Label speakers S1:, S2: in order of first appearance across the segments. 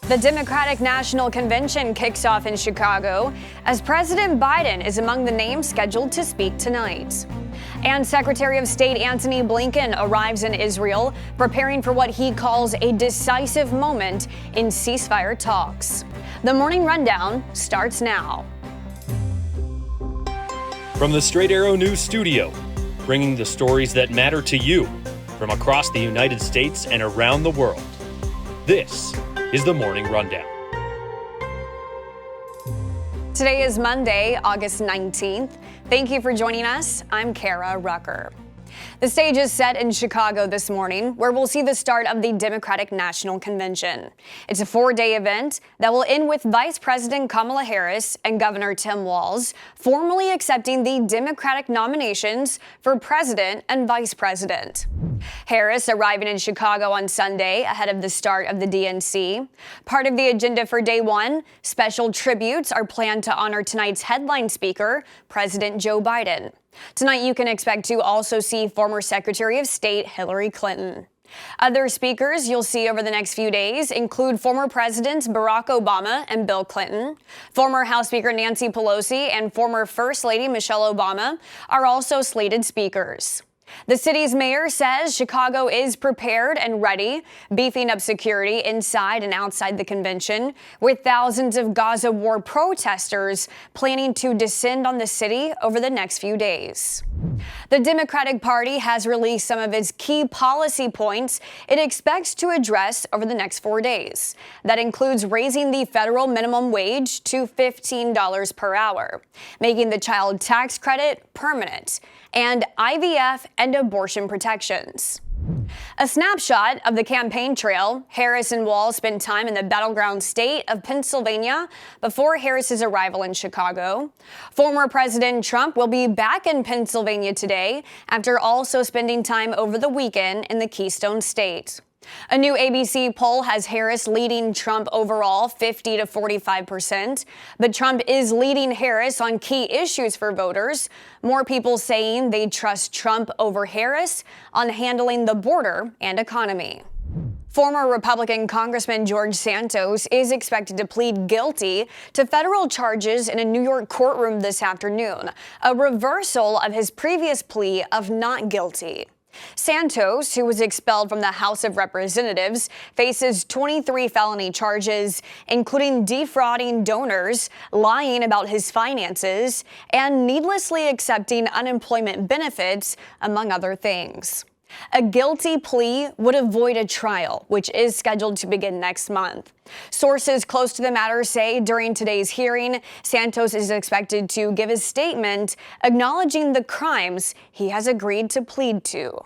S1: The Democratic National Convention kicks off in Chicago as President Biden is among the names scheduled to speak tonight. And Secretary of State Antony Blinken arrives in Israel, preparing for what he calls a decisive moment in ceasefire talks. The Morning Rundown starts now.
S2: From the Straight Arrow News Studio, bringing the stories that matter to you from across the United States and around the world. This is the Morning Rundown.
S1: Today is Monday, August 19th. Thank you for joining us. I'm Kara Rucker. The stage is set in Chicago this morning, where we'll see the start of the Democratic National Convention. It's a four-day event that will end with Vice President Kamala Harris and Governor Tim Walz formally accepting the Democratic nominations for president and vice president. Harris arriving in Chicago on Sunday ahead of the start of the DNC. Part of the agenda for day one, special tributes are planned to honor tonight's headline speaker, President Joe Biden. Tonight, you can expect to also see former Secretary of State Hillary Clinton. Other speakers you'll see over the next few days include former Presidents Barack Obama and Bill Clinton. Former House Speaker Nancy Pelosi and former First Lady Michelle Obama are also slated speakers. The city's mayor says Chicago is prepared and ready, beefing up security inside and outside the convention, with thousands of Gaza war protesters planning to descend on the city over the next few days. The Democratic Party has released some of its key policy points it expects to address over the next 4 days. That includes raising the federal minimum wage to $15 per hour, making the child tax credit permanent, and IVF and abortion protections. A snapshot of the campaign trail. Harris and Walz spent time in the battleground state of Pennsylvania before Harris's arrival in Chicago. Former President Trump will be back in Pennsylvania today after also spending time over the weekend in the Keystone State. A new ABC poll has Harris leading Trump overall 50 to 45%, but Trump is leading Harris on key issues for voters. More people saying they trust Trump over Harris on handling the border and economy. Former Republican Congressman George Santos is expected to plead guilty to federal charges in a New York courtroom this afternoon, a reversal of his previous plea of not guilty. Santos, who was expelled from the House of Representatives, faces 23 felony charges, including defrauding donors, lying about his finances, and needlessly accepting unemployment benefits, among other things. A guilty plea would avoid a trial, which is scheduled to begin next month. Sources close to the matter say during today's hearing, Santos is expected to give a statement acknowledging the crimes he has agreed to plead to.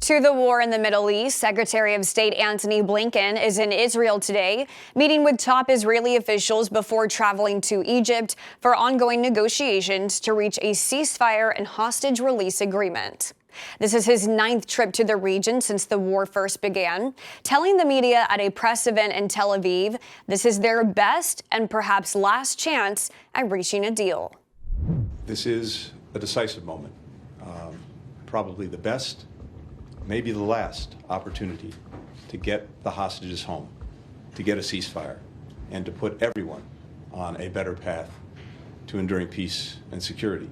S1: To the war in the Middle East, Secretary of State Antony Blinken is in Israel today, meeting with top Israeli officials before traveling to Egypt for ongoing negotiations to reach a ceasefire and hostage release agreement. This is his 9th trip to the region since the war first began, telling the media at a press event in Tel Aviv this is their best and perhaps last chance at reaching a deal.
S3: This is a decisive moment, probably the best, maybe the last opportunity to get the hostages home, to get a ceasefire, and to put everyone on a better path to enduring peace and security.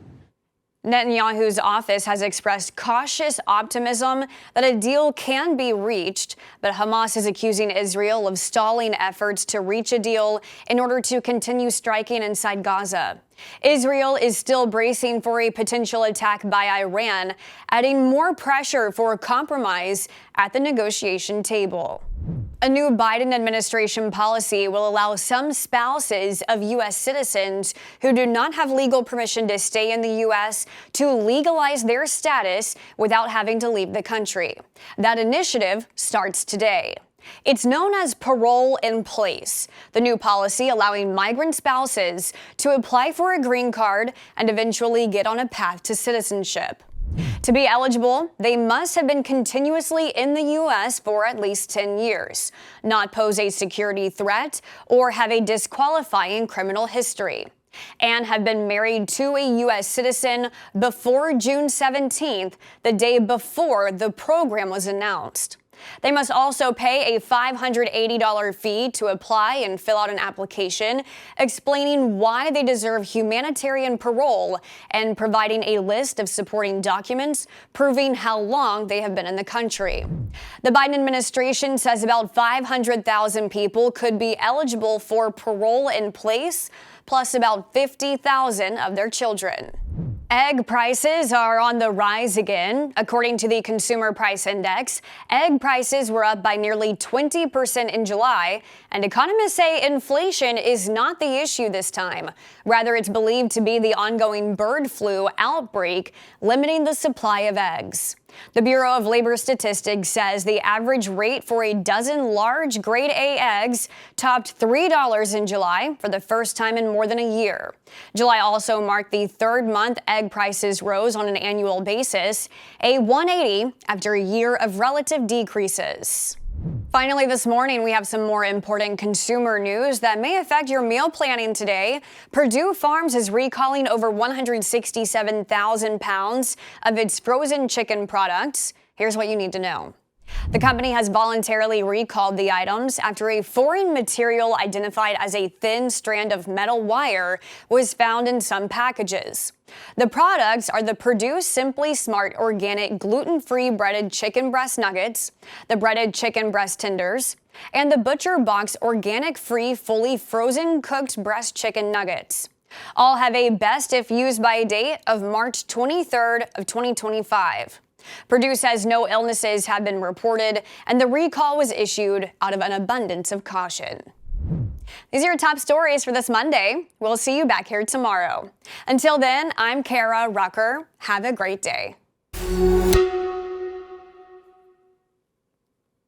S1: Netanyahu's office has expressed cautious optimism that a deal can be reached, but Hamas is accusing Israel of stalling efforts to reach a deal in order to continue striking inside Gaza. Israel is still bracing for a potential attack by Iran, adding more pressure for a compromise at the negotiation table. A new Biden administration policy will allow some spouses of U.S. citizens who do not have legal permission to stay in the U.S. to legalize their status without having to leave the country. That initiative starts today. It's known as Parole in Place, the new policy allowing migrant spouses to apply for a green card and eventually get on a path to citizenship. To be eligible, they must have been continuously in the U.S. for at least 10 years, not pose a security threat, or have a disqualifying criminal history, and have been married to a U.S. citizen before June 17th, the day before the program was announced. They must also pay a $580 fee to apply and fill out an application explaining why they deserve humanitarian parole and providing a list of supporting documents proving how long they have been in the country. The Biden administration says about 500,000 people could be eligible for parole in place, plus about 50,000 of their children. Egg prices are on the rise again. According to the Consumer Price Index, egg prices were up by nearly 20% in July, and economists say inflation is not the issue this time. Rather, it's believed to be the ongoing bird flu outbreak limiting the supply of eggs. The Bureau of Labor Statistics says the average rate for a dozen large grade A eggs topped $3 in July for the first time in more than a year. July also marked the third month egg prices rose on an annual basis, a 180 after a year of relative decreases. Finally, this morning, we have some more important consumer news that may affect your meal planning today. Purdue Farms is recalling over 167,000 pounds of its frozen chicken products. Here's what you need to know. The company has voluntarily recalled the items after a foreign material identified as a thin strand of metal wire was found in some packages. The products are the Purdue Simply Smart Organic Gluten-Free Breaded Chicken Breast Nuggets, the Breaded Chicken Breast Tenders, and the Butcher Box Organic Free Fully Frozen Cooked Breast Chicken Nuggets. All have a best if used by date of March 23rd of 2025. Purdue says no illnesses have been reported, and the recall was issued out of an abundance of caution. These are your top stories for this Monday. We'll see you back here tomorrow. Until then, I'm Kara Rucker. Have a great day.